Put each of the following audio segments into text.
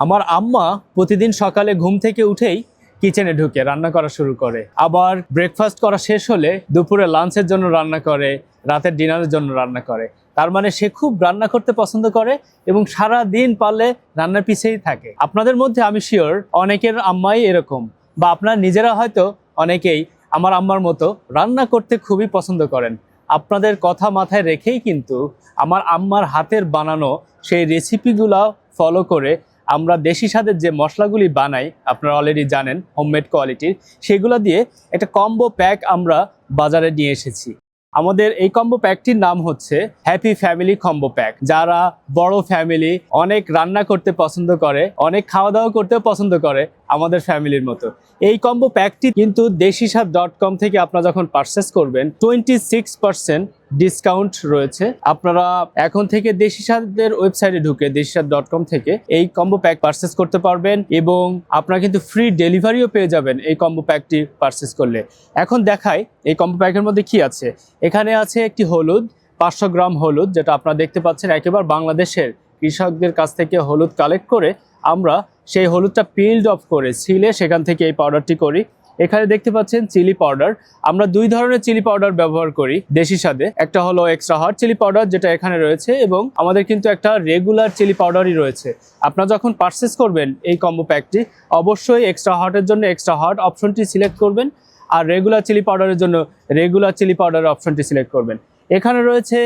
আমার আম্মা প্রতিদিন সকালে ঘুম থেকে উঠেই কিচেনে ঢুকে রান্না করা শুরু করে। আবার ব্রেকফাস্ট করা শেষ হলে দুপুরে লাঞ্চের জন্য রান্না করে, রাতের ডিনারের জন্য রান্না করে। তার মানে সে খুব রান্না করতে পছন্দ করে এবং সারা দিন পারলে রান্নার পিছেই থাকে। আপনাদের মধ্যে আমি শিওর অনেকের আম্মাই এরকম, বা আপনারা নিজেরা হয়তো অনেকেই আমার আম্মার মতো রান্না করতে খুবই পছন্দ করেন। আপনাদের কথা মাথায় রেখেই কিন্তু আমার আম্মার হাতের বানানো সেই রেসিপিগুলো ফলো করে আমরা দেশি স্বাদের যে মশলাগুলি বানাই, আপনারা অলরেডি জানেন হোমমেড কোয়ালিটির, সেগুলো দিয়ে একটা কম্বো প্যাক আমরা বাজারে নিয়ে এসেছি। আমাদের এই কম্বো প্যাকটির নাম হচ্ছে হ্যাপি ফ্যামিলি কম্বো প্যাক। যারা বড় ফ্যামিলি, অনেক রান্না করতে পছন্দ করে, অনেক খাওয়া দাওয়া করতেও পছন্দ করে আমাদের ফ্যামিলির মতো, এই কম্বো প্যাকটি কিন্তু desiswad.com থেকে আপনারা যখন পারচেস করবেন 26% ডিসকাউন্ট রয়েছে। আপনারা এখন থেকে দেশি স্বাদের ওয়েবসাইটে ঢুকে desiswad.com থেকে এই কম্বো প্যাক পারচেস করতে পারবেন এবং আপনারা কিন্তু ফ্রি ডেলিভারিও পেয়ে যাবেন এই কম্বো প্যাকটি পারচেস করলে। এখন দেখাই এই কম্বো প্যাকের মধ্যে কি আছে। এখানে আছে একটি হলুদ, 500 গ্রাম হলুদ, যেটা আপনারা দেখতে পাচ্ছেন একেবারে বাংলাদেশের কৃষকদের কাছ থেকে হলুদ কালেক্ট করে আমরা সেই হলুদটা পিল্ড অফ করে ছিলে সেখান থেকে এই পাউডারটি করি। এখানে দেখতে পাচ্ছেন চিলি পাউডার। আমরা দুই ধরনের চিলি পাউডার ব্যবহার করি দেশি স্বাদে। একটা হলো এক্সট্রা হট চিলি পাউডার, যেটা এখানে রয়েছে, এবং আমাদের কিন্তু একটা রেগুলার চিলি পাউডারই রয়েছে। আপনারা যখন পারচেস করবেন এই কম্বো প্যাকটি, অবশ্যই এক্সট্রা হটের জন্য এক্সট্রা হট অপশনটি সিলেক্ট করবেন, আর রেগুলার চিলি পাউডারের জন্য রেগুলার চিলি পাউডারের অপশনটি সিলেক্ট করবেন। এখানে রয়েছে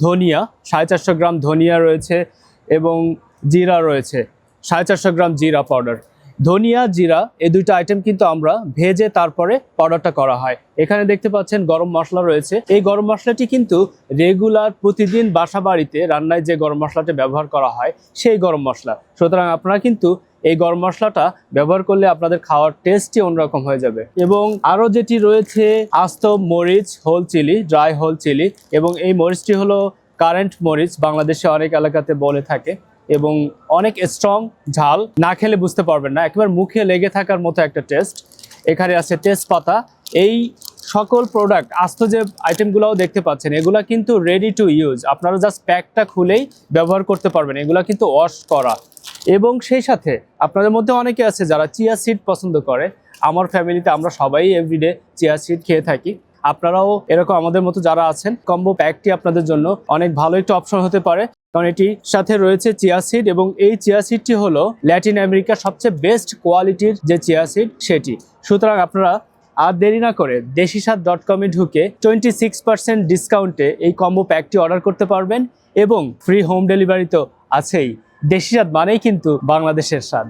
ধনিয়া, 450 গ্রাম ধনিয়া রয়েছে, এবং জিরা রয়েছে 450 গ্রাম জিরা পাউডার। ধনিয়া, জিরা এই দুইটা আইটেম কিন্তু আমরা ভেজে তারপরে পাউডারটা করা হয়। এখানে দেখতে পাচ্ছেন গরম মশলা রয়েছে। এই গরম মশলাটি কিন্তু রেগুলার প্রতিদিন বাসা বাড়িতে রান্নায় যে গরম মশলাটা ব্যবহার করা হয় সেই গরম মশলা। সুতরাং আপনারা কিন্তু এই গরম মশলাটা ব্যবহার করলে আপনাদের খাওয়ার টেস্টই অন্যরকম হয়ে যাবে। এবং আরও যেটি রয়েছে আস্ত মরিচ, whole chilli, dry whole chilli, এবং এই মরিচটি হলো কারেন্ট মরিচ, বাংলাদেশে অনেক এলাকাতে বলে থাকে, এবং অনেক স্ট্রং ঝাল, না খেলে বুঝতে পারবেন না, একেবারে মুখে লেগে থাকার মতো একটা টেস্ট। এখানে আছে তেজপাতা। এই সকল প্রোডাক্ট, আস্ত যে আইটেমগুলোও দেখতে পাচ্ছেন, এগুলা কিন্তু রেডি টু ইউজ। আপনারা জাস্ট প্যাকটা খুলেই ব্যবহার করতে পারবেন, এগুলা কিন্তু ওয়াশ করা। এবং সেই সাথে আপনাদের মধ্যে অনেকে আছে যারা চিয়া সিড পছন্দ করে। আমার ফ্যামিলিতে আমরা সবাই এভরিডে চিয়া সিড খেয়ে থাকি। আপনারাও এরকম আমাদের মতো যারা আছেন, কম্বো প্যাকটি আপনাদের জন্য অনেক ভালো একটা অপশন হতে পারে, কারণ এটির সাথে রয়েছে চিয়া সিড, এবং এই চিয়া সিডটি হলো ল্যাটিন আমেরিকার সবচেয়ে বেস্ট কোয়ালিটির যে চিয়া সিড সেটি। সুতরাং আপনারা আর দেরি না করে desiswad.com এ ঢুকে 26% ডিসকাউন্টে এই কম্বো প্যাকটি অর্ডার করতে পারবেন, এবং ফ্রি হোম ডেলিভারি তো আছেই। দেশি স্বাদ মানেই কিন্তু বাংলাদেশের স্বাদ।